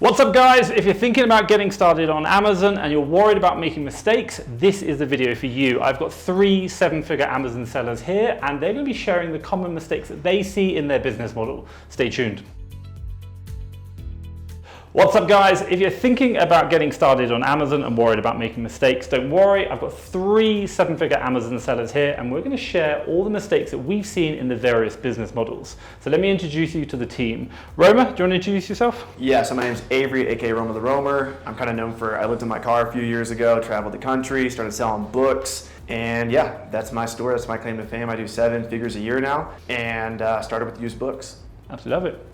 What's up guys? If you're thinking about getting started on Amazon and you're worried about making mistakes, this is the video for you. I've got 3 7-figure Amazon sellers here and they're going to be sharing the common mistakes that they see in their business model. Stay tuned. What's up guys? If you're thinking about getting started on Amazon and worried about making mistakes, don't worry. I've got 3 7-figure Amazon sellers here and we're going to share all the mistakes that we've seen in the various business models. So let me introduce you to the team. Roma, do you want to introduce yourself? Yeah, so my name's Avery, aka Roma the Roamer. I'm kind of known for, I lived in my car a few years ago, traveled the country, started selling books. And yeah, that's my story, that's my claim to fame. I do 7 figures a year now and started with used books. Absolutely love it.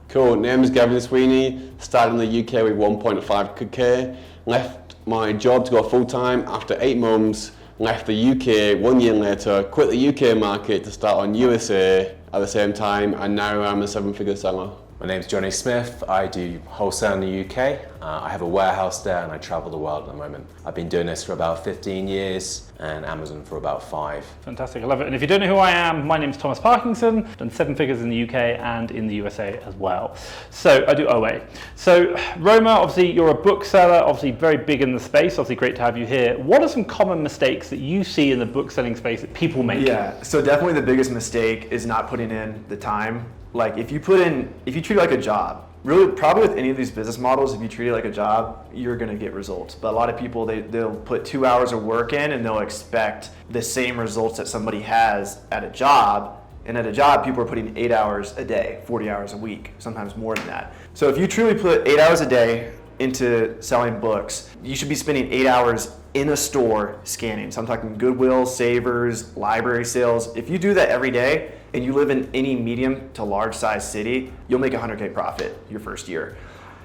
Cool, name is Gavin Sweeney, started in the UK with 1.5k, left my job to go full-time after 8 months, left the UK 1 year later, quit the UK market to start on USA at the same time, and now I'm a 7-figure seller. My name's Jonny Smith. I do wholesale in the UK. I have a warehouse there and I travel the world at the moment. I've been doing this for about 15 years and Amazon for about 5. Fantastic, I love it. And if you don't know who I am, my name's Thomas Parkinson. Done 7 figures in the UK and in the USA as well. So I do OA. So Roma, obviously you're a bookseller, obviously very big in the space. Obviously great to have you here. What are some common mistakes that you see in the book selling space that people make? Yeah, so definitely the biggest mistake is not putting in the time. Like if you treat it like a job, really probably with any of these business models, if you treat it like a job, you're gonna get results. But a lot of people, they'll put 2 hours of work in and they'll expect the same results that somebody has at a job. And at a job, people are putting 8 hours a day, 40 hours a week, sometimes more than that. So if you truly put 8 hours a day into selling books, you should be spending 8 hours in a store scanning. So I'm talking Goodwill, Savers, library sales. If you do that every day and you live in any medium to large size city, you'll make 100K profit your first year.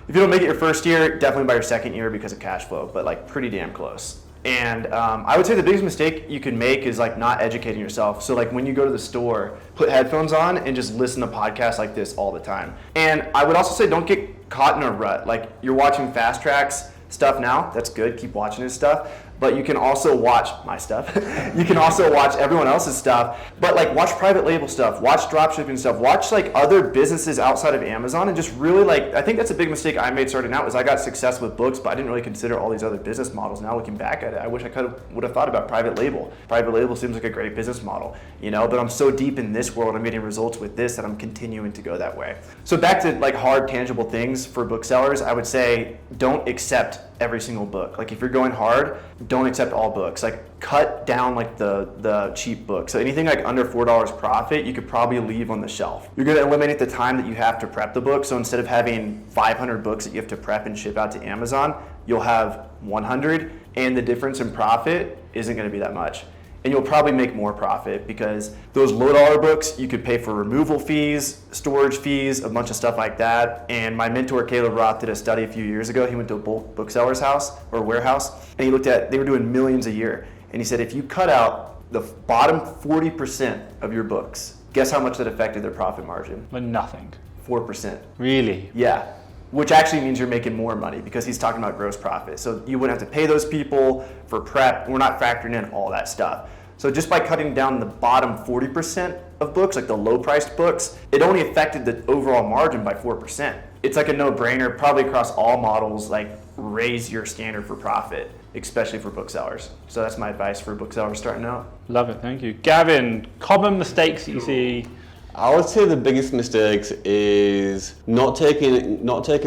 If you don't make it your first year, definitely by your second year because of cash flow, but like pretty damn close. And I would say the biggest mistake you can make is like not educating yourself. So like when you go to the store, put headphones on and just listen to podcasts like this all the time. And I would also say don't get caught in a rut. Like you're watching Fast Track's stuff now, that's good, keep watching his stuff. But you can also watch my stuff. You can also watch everyone else's stuff. But like watch private label stuff, watch dropshipping stuff, watch like other businesses outside of Amazon and just really like, I think that's a big mistake I made starting out was I got success with books, but I didn't really consider all these other business models. Now looking back at it, I wish I would have thought about private label. Private label seems like a great business model, you know, but I'm so deep in this world, I'm getting results with this that I'm continuing to go that way. So back to like hard, tangible things for booksellers, I would say don't accept every single book. Like if you're going hard, don't accept all books. Like cut down like the cheap books. So anything like under $4 profit, you could probably leave on the shelf. You're gonna eliminate the time that you have to prep the book. So instead of having 500 books that you have to prep and ship out to Amazon, you'll have 100 and the difference in profit isn't gonna be that much. And you'll probably make more profit because those low dollar books, you could pay for removal fees, storage fees, a bunch of stuff like that. And my mentor, Caleb Roth, did a study a few years ago. He went to a bookseller's house or warehouse and he looked at, they were doing millions a year. And he said, if you cut out the bottom 40% of your books, guess how much that affected their profit margin? Like nothing. 4%. Really? Yeah. Which actually means you're making more money because he's talking about gross profit. So you wouldn't have to pay those people for prep. We're not factoring in all that stuff. So just by cutting down the bottom 40% of books, like the low priced books, it only affected the overall margin by 4%. It's like a no-brainer, probably across all models, like raise your standard for profit, especially for booksellers. So that's my advice for booksellers starting out. Love it, thank you. Gavin, common mistakes that you see? I would say the biggest mistakes is not taking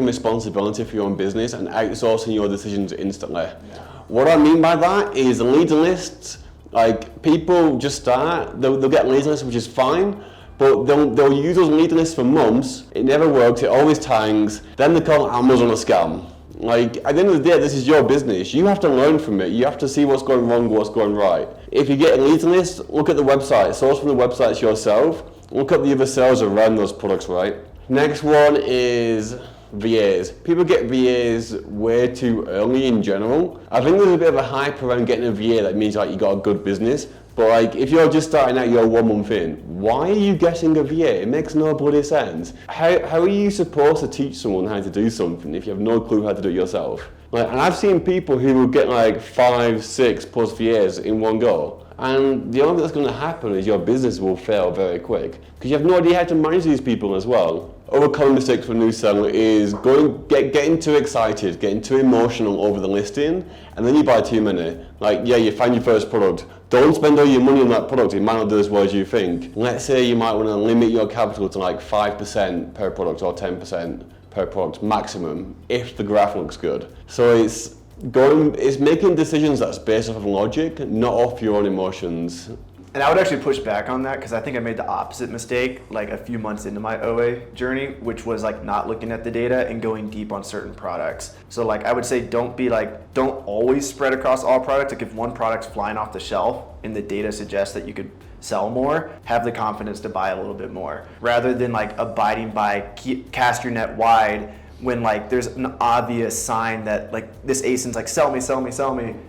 responsibility for your own business and outsourcing your decisions instantly. Yeah. What I mean by that is lead lists. Like people just start, they'll get lead lists, which is fine, but they'll use those lead lists for months. It never works. It always tanks. Then they call Amazon a scam. Like at the end of the day, this is your business. You have to learn from it. You have to see what's going wrong, what's going right. If you get a lead list, look at the website. Source from the websites yourself. Look at the other sellers around those products, right? Next one is VAs. People get VAs way too early in general. I think there's a bit of a hype around getting a VA that means like you got a good business. But like if you're just starting out, you're 1 month in, why are you getting a VA? It makes no bloody sense. How are you supposed to teach someone how to do something if you have no clue how to do it yourself? Like, and I've seen people who will get like 5, 6 plus VAs in one go. And the only thing that's going to happen is your business will fail very quick because you have no idea how to manage these people as well. Other common mistakes for a new seller is getting too excited, getting too emotional over the listing, and then you buy too many. Like, yeah, you find your first product. Don't spend all your money on that product. It might not do as well as you think. Let's say you might want to limit your capital to like 5% per product or 10% per product maximum if the graph looks good. So it's making decisions that's based off of logic, not off your own emotions. And I would actually push back on that because I think I made the opposite mistake like a few months into my OA journey, which was like not looking at the data and going deep on certain products. So like I would say don't always spread across all products. Like if one product's flying off the shelf and the data suggests that you could sell more, have the confidence to buy a little bit more rather than like abiding by cast your net wide when like there's an obvious sign that like this ASIN's like sell me,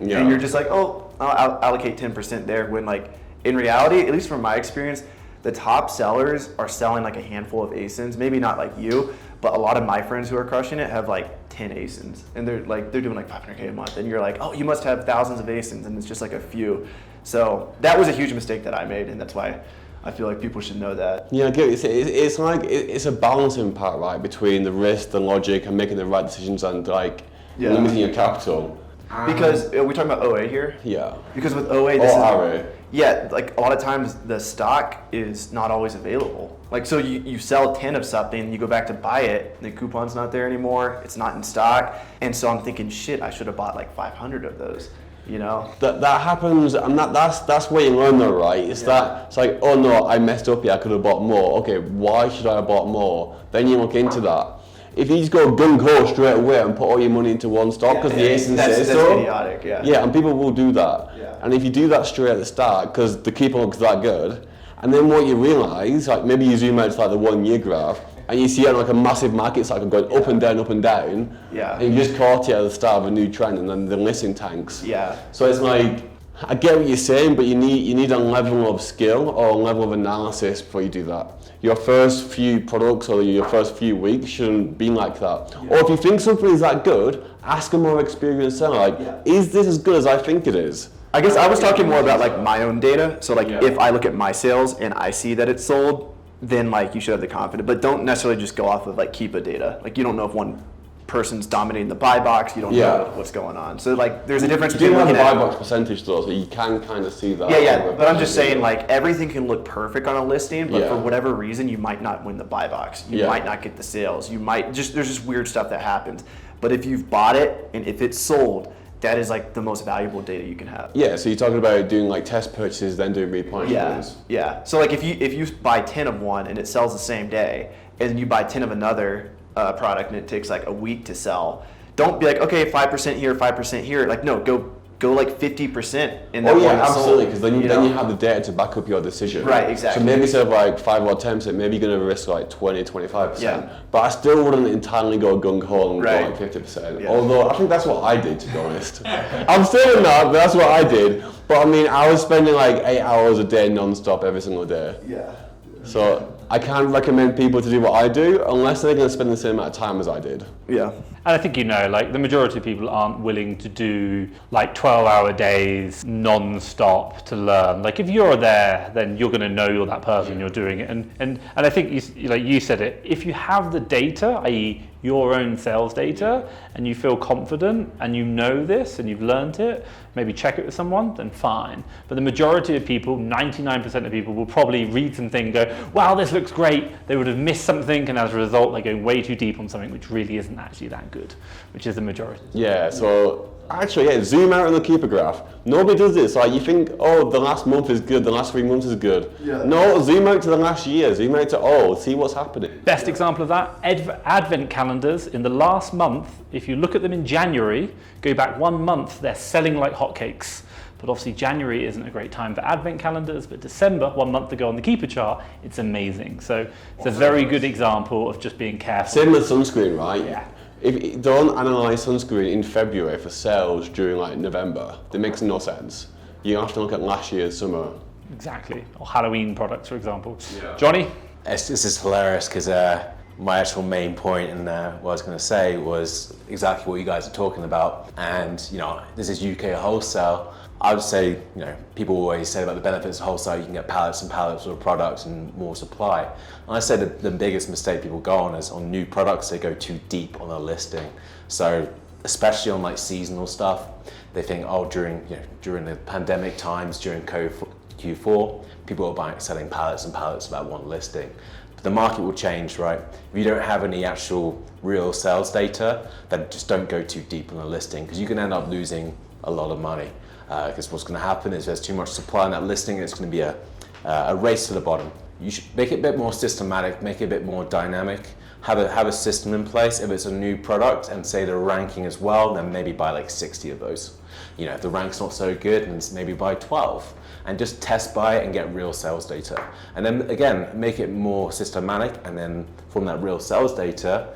yeah. And you're just like, oh, I'll allocate 10% there when like in reality, at least from my experience, the top sellers are selling like a handful of ASINs. Maybe not like you, but a lot of my friends who are crushing it have like 10 ASINs, and they're doing like $500K a month, and you're like, oh, you must have thousands of ASINs, and it's just like a few. So that was a huge mistake that I made, and that's why I feel like people should know that. Yeah, I get what you say. It's like it's a balancing part, right, between the risk, the logic, and making the right decisions, and like limiting your capital. Because are we talking about OA here? Yeah. Because with OA, like a lot of times the stock is not always available. Like so you sell 10 of something, you go back to buy it, the coupon's not there anymore, it's not in stock, and so I'm thinking, shit, I should have bought like 500 of those. You know? That happens, and that's where you learn though, right? It's like, oh no, I messed up here, I could have bought more. Okay, why should I have bought more? Then you look into that. If you just go gung-ho straight away and put all your money into one stock because the ASIN says so, that's idiotic, yeah, and people will do that. Yeah. And if you do that straight at the start because the keeper looks that good, and then what you realise, like maybe you zoom out to like the 1 year graph, and you see it like a massive market cycle going up and down, and you just caught it at the start of a new trend, and then the listing tanks. Yeah. So it's like, I get what you're saying, but you need a level of skill or a level of analysis before you do that. Your first few products or your first few weeks shouldn't be like that. Yeah. Or if you think something is that good, ask a more experienced seller, like, is this as good as I think it is? I guess I was talking more about like my own data. So like if I look at my sales and I see that it's sold, then like you should have the confidence. But don't necessarily just go off of like Keepa data. Like you don't know if one person's dominating the buy box, you don't know what's going on. So like there's a difference between looking at the buy box percentage though, so you can kind of see that. Yeah, but I'm just saying like everything can look perfect on a listing, but for whatever reason you might not win the buy box. You might not get the sales. You might there's just weird stuff that happens. But if you've bought it and if it's sold, that is like the most valuable data you can have. Yeah, so you're talking about doing like test purchases, then doing replenishments. Yeah. So like if you buy 10 of one and it sells the same day, and you buy 10 of another product and it takes like a week to sell, don't be like, okay, 5% here, 5% here. Like no, go like 50% in that one. Oh yeah, absolutely, because then you have the data to back up your decision. Right, exactly. So maybe instead of like 5 or 10%, maybe you're going to risk like 20, 25%. Yeah. But I still wouldn't entirely go gung-ho and go like 50%. Yeah. Although I think that's what I did, to be honest. I'm saying that, but that's what I did. But I mean, I was spending like 8 hours a day non-stop every single day. Yeah. So I can't recommend people to do what I do unless they're going to spend the same amount of time as I did. Yeah. And I think like the majority of people aren't willing to do like 12-hour days non-stop to learn. Like if you're there, then you're going to know you're that person, you're doing it. And I think you said it, if you have the data, i.e. your own sales data, and you feel confident and you know this and you've learned it, maybe check it with someone, then fine. But the majority of people, 99% of people, will probably read something and go, wow, this looks great. They would have missed something, and as a result, they're going way too deep on something which really isn't actually that good, which is the majority. Yeah, so actually, zoom out on the Keepa graph. Nobody does this. Like you think, oh, the last month is good, the last 3 months is good. Yeah. No, zoom out to the last year, zoom out to see what's happening. Best example of that, advent calendars in the last month, if you look at them in January, go back 1 month, they're selling like hotcakes. But obviously January isn't a great time for advent calendars, but December, 1 month ago on the Keepa chart, it's amazing. So it's a very good example of just being careful. Same with sunscreen, right? Yeah. If don't analyze sunscreen in February for sales during like November, that makes no sense. You have to look at last year's summer. Exactly, or Halloween products, for example. Yeah. Johnny? This is hilarious because my actual main point in what I was going to say was exactly what you guys are talking about. And this is UK wholesale. I would say, people always say about the benefits of wholesale, you can get pallets and pallets of products and more supply. And I say that the biggest mistake people go on is on new products, they go too deep on a listing. So especially on like seasonal stuff, they think, during the pandemic times, during Q4, people are selling pallets and pallets of that one listing. But the market will change, right? If you don't have any actual real sales data, then just don't go too deep on a listing, because you can end up losing a lot of money. Because what's going to happen is there's too much supply on that listing, and it's going to be a race to the bottom. You should make it a bit more systematic, make it a bit more dynamic, have a system in place. If it's a new product and say the ranking as well, then maybe buy like 60 of those. If the rank's not so good, then maybe buy 12. And just test buy it and get real sales data. And then again, make it more systematic, and then from that real sales data,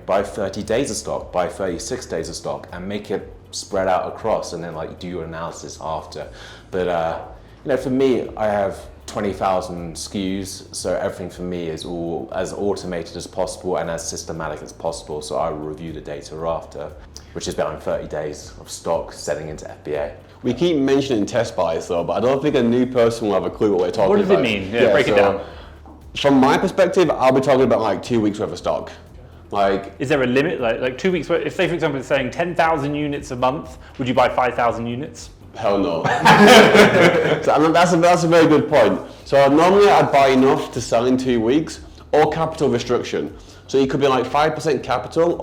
buy 30 days of stock, buy 36 days of stock, and make it spread out across, and then do your analysis after. But for me, I have 20,000 SKUs, so everything for me is all as automated as possible and as systematic as possible. So I will review the data after, which is about 30 days of stock setting into FBA. We keep mentioning test buys though, but I don't think a new person will have a clue what we're talking about. What does it mean? Yeah, break it down. From my perspective, I'll be talking about like 2 weeks worth of stock. Is there a limit? Like 2 weeks worth? If say for example it's saying 10,000 units a month, would you buy 5,000 units? Hell no. So that's a very good point. So normally I'd buy enough to sell in 2 weeks, or capital restriction. So you could be like 5% capital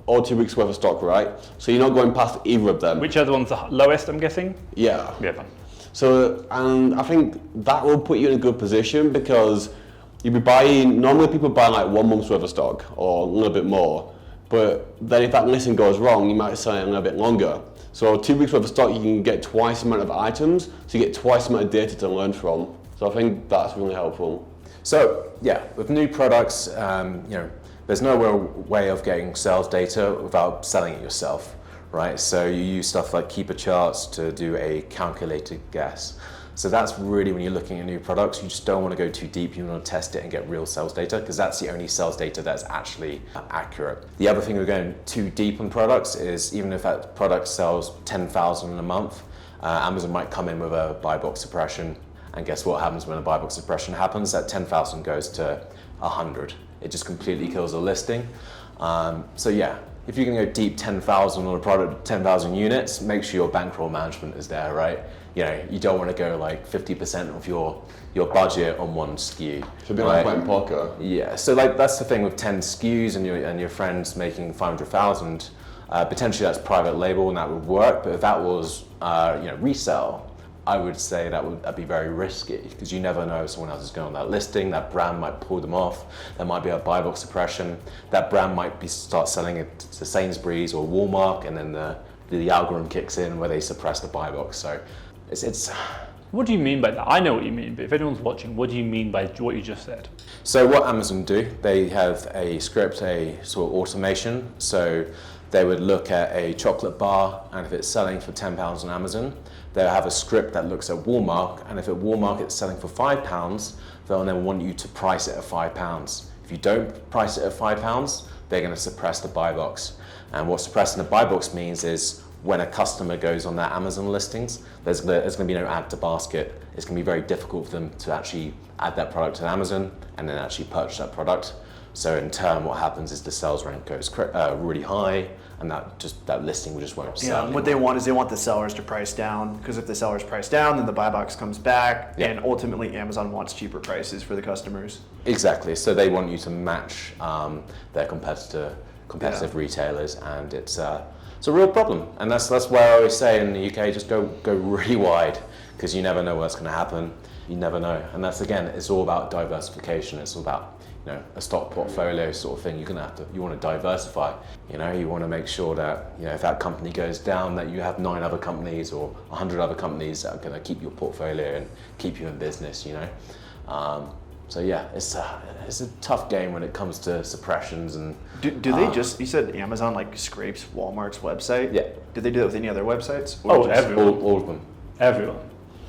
or 2 weeks worth of stock, right? So you're not going past either of them. Which other one's the lowest, I'm guessing? Yeah. Yeah, fine. So, and I think that will put you in a good position, because you'll be buying, normally people buy like 1 month's worth of stock or a little bit more. But then if that listing goes wrong, you might sell it a little bit longer. So 2 weeks worth of stock, you can get twice the amount of items, so you get twice the amount of data to learn from. So I think that's really helpful. So yeah, with new products, there's no real way of getting sales data without selling it yourself, right? So you use stuff like Keeper charts to do a calculated guess. So that's really when you're looking at new products, you just don't want to go too deep. You want to test it and get real sales data, because that's the only sales data that's actually accurate. The other thing with going too deep on products is, even if that product sells 10,000 in a month, Amazon might come in with a buy box suppression. And guess what happens when a buy box suppression happens? That 10,000 goes to 100. It just completely kills the listing. So yeah, if you're going to go deep 10,000 on a product, 10,000 units, make sure your bankroll management is there, right? You don't want to go like 50% of your budget on one SKU. Should be like playing poker. Yeah, so that's the thing with 10 SKUs and your friends making 500,000. Potentially that's private label and that would work, but if that was resell, I would say that'd be very risky, because you never know if someone else is going on that listing. That brand might pull them off. There might be a buy box suppression. That brand might start selling it to Sainsbury's or Walmart, and then the algorithm kicks in where they suppress the buy box. So it's. What do you mean by that? I know what you mean, but if anyone's watching, what do you mean by what you just said? So what Amazon do, they have a script, a sort of automation. So they would look at a chocolate bar, and if it's selling for £10 on Amazon, they'll have a script that looks at Walmart, and if at Walmart it's selling for £5, they'll then want you to price it at £5. If you don't price it at £5, they're going to suppress the buy box. And what suppressing the buy box means is, when a customer goes on their Amazon listings, there's going to be no add to basket. It's going to be very difficult for them to actually add that product to Amazon and then actually purchase that product. So in turn, what happens is the sales rank goes really high, and that listing just won't sell. Yeah, and what they want is they want the sellers to price down, because if the sellers price down, then the buy box comes back, and ultimately Amazon wants cheaper prices for the customers. Exactly. So they want you to match their competitive retailers, and it's a real problem. And that's why I always say in the UK, just go really wide, because you never know what's going to happen. You never know. And that's, again, it's all about diversification. It's all about a stock portfolio sort of thing. You want to diversify. You want to make sure that if that company goes down, that you have 9 other companies or 100 other companies that are going to keep your portfolio and keep you in business. So yeah, it's a tough game when it comes to suppressions and. Do they just? You said Amazon scrapes Walmart's website. Yeah. Do they do that with any other websites? Everyone. All of them. Everyone.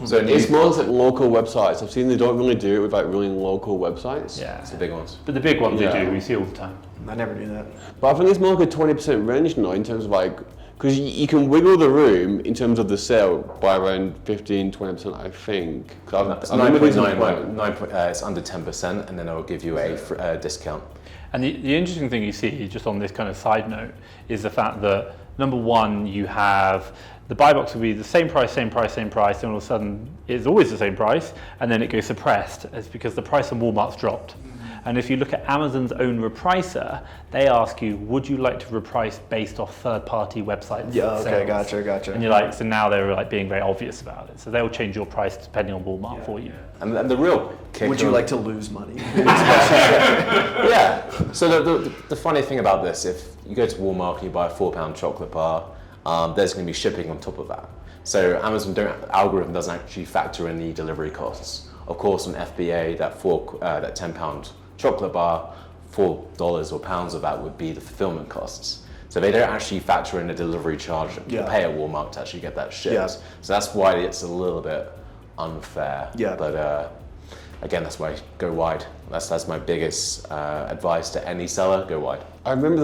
So It's more like local websites. I've seen they don't really do it with like really local websites. Yeah. it's the big ones. But the big ones Yeah. they do, we see all the time. I never knew that. But I think it's more like a 20% range now in terms of like, because you can wiggle the room in terms of the sale by around 15-20%, I think. It's I remember these 9.9, it's under 10%, and then I'll give you a discount. And the interesting thing you see, just on this kind of side note, is the fact that, number one, you have the buy box will be the same price, and all of a sudden it's always the same price, and then it goes suppressed. It's because the price on Walmart's dropped. And if you look at Amazon's own repricer, they ask you, would you like to reprice based off third-party websites? Yeah, okay, sales? gotcha. And you're like, so now they're like being very obvious about it. So they'll change your price depending on Walmart for you. And the real kicker. Would you like to lose money? Yeah. So the funny thing about this, if you go to Walmart and you buy a £4 chocolate bar, there's going to be shipping on top of that. So Amazon algorithm doesn't actually factor in the delivery costs. Of course, on FBA, that £10 chocolate bar, $4 or pounds of that would be the fulfillment costs. So they don't actually factor in a delivery charge that you pay at Walmart to actually get that shipped. Yeah. So that's why it's a little bit unfair. Yeah. But again, that's why go wide. That's my biggest advice to any seller: go wide. I remember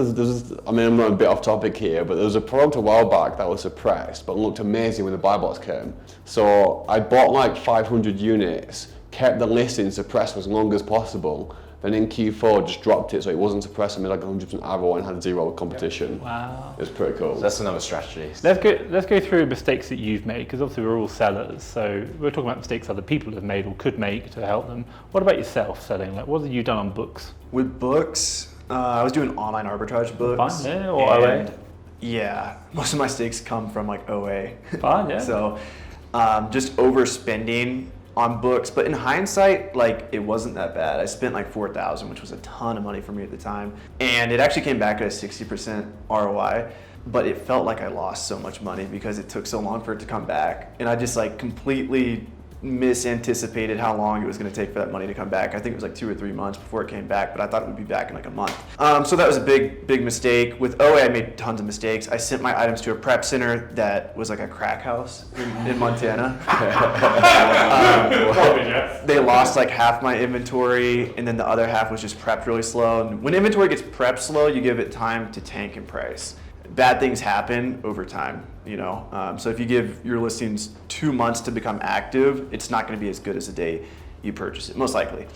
I'm not a bit off topic here, but there was a product a while back that was suppressed, but looked amazing when the buy box came. So I bought like 500 units, kept the listing suppressed for as long as possible, then in Q4 just dropped it so it wasn't suppressed. I made like 100% arrow and had zero competition. Wow. It was pretty cool. So that's another strategy. Let's go through mistakes that you've made, because obviously we're all sellers. So we're talking about mistakes other people have made or could make to help them. What about yourself selling? Like, what have you done on books? With books, I was doing online arbitrage books. Fine, yeah, or OA. and Yeah, most of my mistakes come from like OA. Fine, yeah. So just overspending on books, but in hindsight, like it wasn't that bad. I spent like $4,000, which was a ton of money for me at the time, and it actually came back at a 60% ROI. But it felt like I lost so much money because it took so long for it to come back, and I just like completely misanticipated how long it was going to take for that money to come back. I think it was like 2 or 3 months before it came back, but I thought it would be back in like a month. So that was a big mistake. With OA, I made tons of mistakes. I sent my items to a prep center that was like a crack house in Montana. They lost like half my inventory, and then the other half was just prepped really slow. And when inventory gets prepped slow, you give it time to tank in price. Bad things happen over time, you know. So if you give your listings 2 months to become active, it's not going to be as good as the day you purchase it, most likely,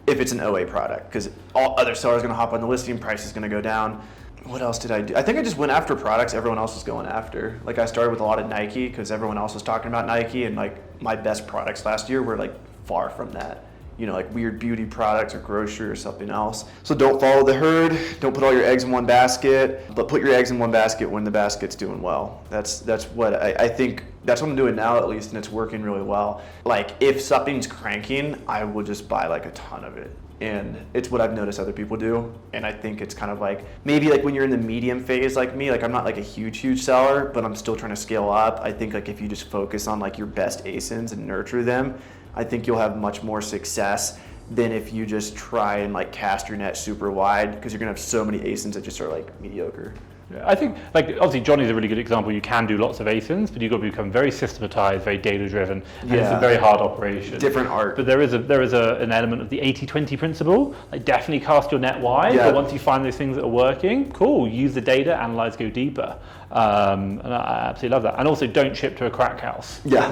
if it's an OA product, because all other sellers are going to hop on the listing, price is going to go down. What else did I do? I think I just went after products everyone else was going after. Like I started with a lot of Nike because everyone else was talking about Nike, and like my best products last year were like far from that. You know, like weird beauty products or grocery or something else. So don't follow the herd. Don't put all your eggs in one basket, but put your eggs in one basket when the basket's doing well. That's what I think, that's what I'm doing now at least, and it's working really well. Like if something's cranking, I will just buy like a ton of it. And it's what I've noticed other people do. And I think it's kind of like, maybe like when you're in the medium phase like me, like I'm not like a huge seller, but I'm still trying to scale up. I think like if you just focus on like your best ASINs and nurture them, I think you'll have much more success than if you just try and like cast your net super wide, because you're gonna have so many ASINs that just are like mediocre. I think, like, obviously Johnny's a really good example. You can do lots of ASINs, but you've got to become very systematized, very data-driven, and it's a very hard operation. Different art. But there is an element of the 80-20 principle. Like, definitely cast your net wide, but once you find those things that are working, cool, use the data, analyze, go deeper. And I absolutely love that. And also, don't ship to a crack house. Yeah.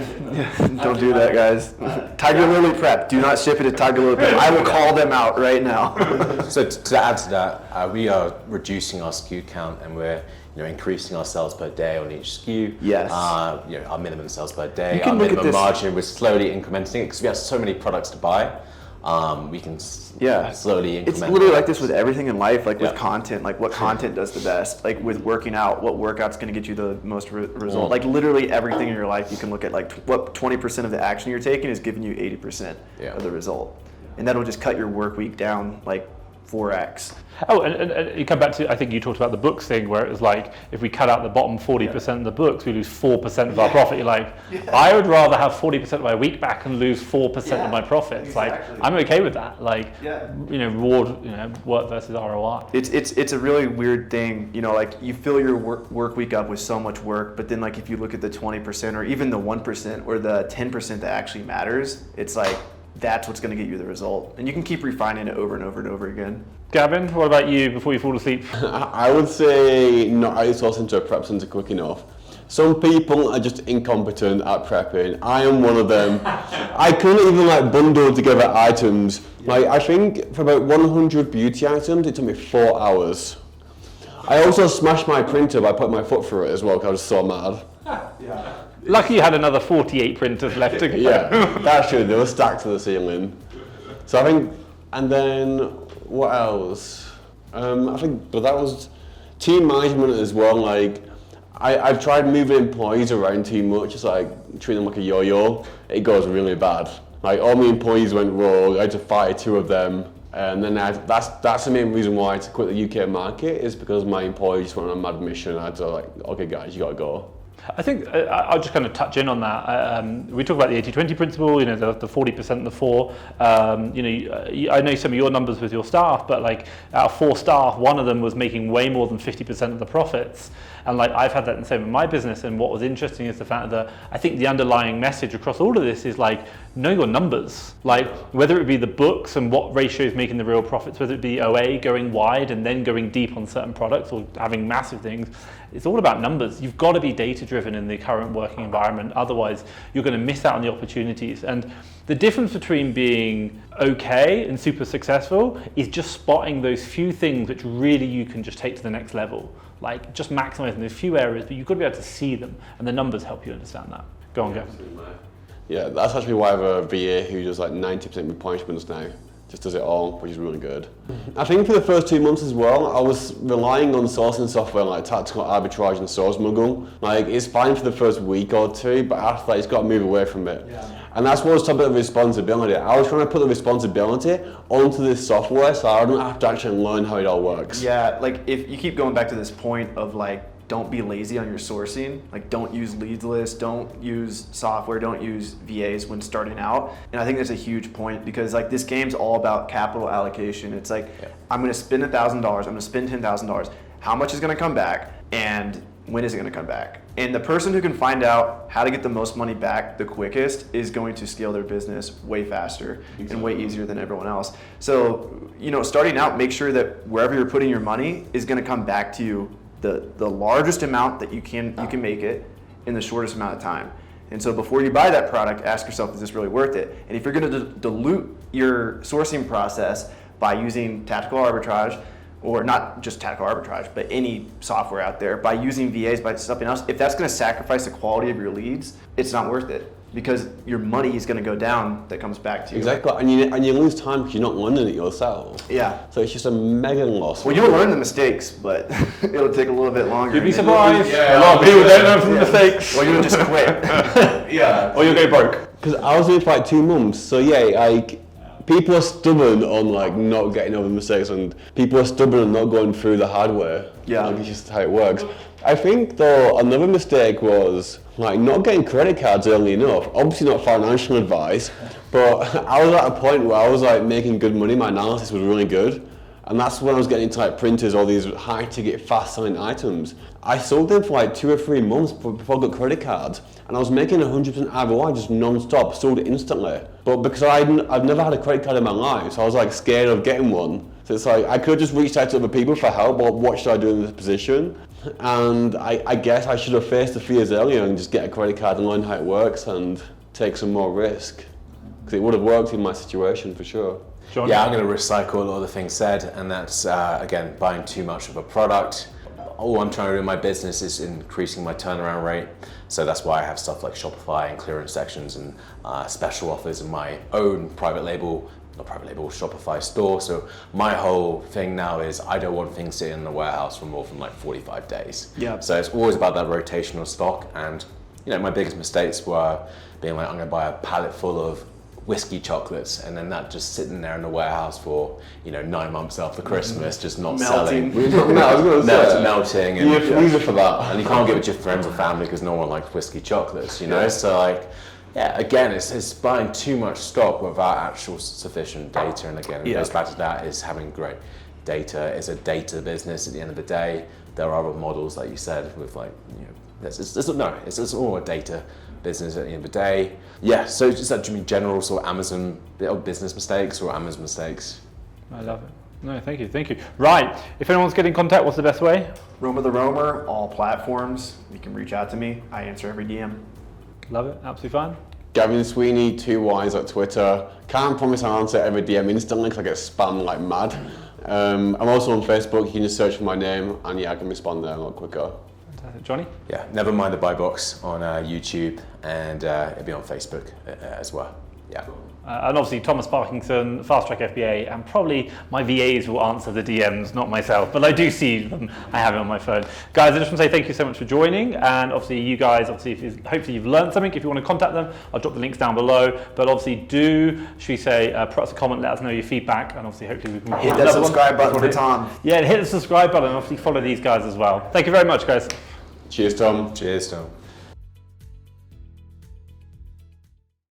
Don't do that, guys. Tiger Lily Prep. Do not ship it to Tiger Lily Prep. I will call them out right now. So to add to that, we are reducing our SKU count, and we're increasing our sales per day on each SKU. Yes. Our minimum sales per day, can our look at minimum this- margin, we're slowly incrementing it because we have so many products to buy. We can slowly increment. It's literally like this with everything in life, like with Yeah. content, like what content does the best, like with working out, what workout's going to get you the most result. Like literally everything in your life, you can look at like what 20% of the action you're taking is giving you 80% of the result. And that'll just cut your work week down like 4x. Oh, and you come back to, I think you talked about the books thing where it was like, if we cut out the bottom 40% of the books, we lose 4% of our profit. You're like, I would rather have 40% of my week back and lose 4% of my profits. Exactly. Like, I'm okay with that. Like, reward, work versus ROI. It's a really weird thing, like you fill your work week up with so much work, but then like if you look at the 20% or even the 1% or the 10% that actually matters, it's like, that's what's going to get you the result. And you can keep refining it over and over and over again. Gavin, what about you before you fall asleep? I would say not outsourcing to a prep center quick enough. Some people are just incompetent at prepping. I am one of them. I couldn't even bundle together items. I think for about 100 beauty items, it took me 4 hours. I also smashed my printer by putting my foot through it as well because I was so mad. Lucky you had another 48 printers left to go. Yeah, that's true. They were stacked to the ceiling. So I think, and then what else? I think, but that was team management as well. I've tried moving employees around too much. It's like treating them like a yo-yo. It goes really bad. All my employees went rogue. I had to fire 2 of them. And then that's the main reason why I had to quit the UK market, is because my employees just went on a mad mission. I had to okay guys, you gotta go. I think I'll just kind of touch in on that. We talk about the 80-20 principle, the 40% and the 4. I know some of your numbers with your staff, but out of 4 staff, 1 of them was making way more than 50% of the profits. And I've had that in the same in my business. And what was interesting is the fact that I think the underlying message across all of this is know your numbers. Whether it be the books and what ratio is making the real profits, whether it be OA going wide and then going deep on certain products or having massive things. It's all about numbers. You've got to be data driven in the current working environment. Otherwise, you're going to miss out on the opportunities. And the difference between being okay and super successful is just spotting those few things which really you can just take to the next level. Just maximizing those few areas, but you've got to be able to see them, and the numbers help you understand that. Go on, Gavin. Yeah, that's actually why I have a VA who does 90% of my punishments now. Just does it all, which is really good. I think for the first 2 months as well, I was relying on sourcing software like tactical arbitrage and source smuggle. It's fine for the first week or 2, but after that, it's got to move away from it. Yeah. And that's what was talking about responsibility. I was trying to put the responsibility onto this software so I don't have to actually learn how it all works. Yeah, if you keep going back to this point of don't be lazy on your sourcing. Don't use leads lists, don't use software, don't use VAs when starting out. And I think that's a huge point because this game's all about capital allocation. It's I'm going to spend $1,000, I'm going to spend $10,000. How much is going to come back and when is it going to come back? And the person who can find out how to get the most money back the quickest is going to scale their business way faster and way easier than everyone else. So, starting out, make sure that wherever you're putting your money is going to come back to you the largest amount that you can make it in the shortest amount of time. And so before you buy that product, ask yourself, is this really worth it? And if you're going to dilute your sourcing process by using tactical arbitrage, or not just tactical arbitrage, but any software out there, by using VAs, by something else, if that's going to sacrifice the quality of your leads, it's not worth it. Because your money is going to go down that comes back to you. Exactly, and you lose time because you're not learning it yourself. Yeah. So it's just a mega loss. Well, you'll learn the mistakes, but it'll take a little bit longer. You'd be surprised. A lot of people don't learn from mistakes. Or you'll just quit. Yeah. Or you'll go broke. Because I was doing it for 2 months, so people are stubborn on not getting over the mistakes, and people are stubborn on not going through the hardware. Yeah. It's just how it works. I think though another mistake was not getting credit cards early enough. Obviously not financial advice, but I was at a point where I was making good money. My analysis was really good, and that's when I was getting into printers, all these high ticket, fast selling items. I sold them for 2 or 3 months before I got credit cards, and I was making 100% ROI just non-stop, sold it instantly. But because I've never had a credit card in my life, so I was scared of getting one. So it's I could have just reached out to other people for help, or what should I do in this position? And I guess I should have faced the fears earlier and just get a credit card and learn how it works and take some more risk. Because it would have worked in my situation for sure. Jonny? Yeah, I'm going to recycle all the things said, and that's, again, buying too much of a product. All I'm trying to do in my business is increasing my turnaround rate. So that's why I have stuff like Shopify and clearance sections and special offers in my own Shopify store. So my whole thing now is I don't want things sitting in the warehouse for more than 45 days. Yeah. So it's always about that rotational stock. And my biggest mistakes were being I'm going to buy a pallet full of whiskey chocolates, and then that just sitting there in the warehouse for 9 months after Christmas, just not Melting. selling. No, I was going to say Melting, and you're a freezer for that. and you can't give it to your friends or family because no one likes whiskey chocolates, So like, yeah, again, it's buying too much stock without actual sufficient data, and again, it goes back to that, is having great data. It's a data business at the end of the day. There are other models, like you said, with like, it's all a data business at the end of the day. Yeah, so just that general sort of Amazon business mistakes or Amazon mistakes. I love it. No, thank you. Right, if anyone's getting in contact, what's the best way? Roma the Roamer, all platforms. You can reach out to me. I answer every DM. Love it, absolutely fine. Gavin Sweeney, 2 Ys at Twitter. Can't promise I'll answer every DM instantly because I get spammed like mad. I'm also on Facebook. You can just search for my name, and I can respond there a lot quicker. Johnny? Yeah, never mind the buy box on YouTube, and it'll be on Facebook as well. Yeah. And obviously Thomas Parkinson, Fast Track FBA, and probably my VAs will answer the DMs, not myself, but I do see them. I have it on my phone. Guys, I just want to say thank you so much for joining, and obviously you guys, hopefully you've learned something. If you want to contact them, I'll drop the links down below, but obviously put us a comment, let us know your feedback, and obviously hopefully we can Hit that subscribe button for Tom. Yeah, hit the subscribe button, and obviously follow these guys as well. Thank you very much, guys. Cheers, Tom. Cheers, Tom.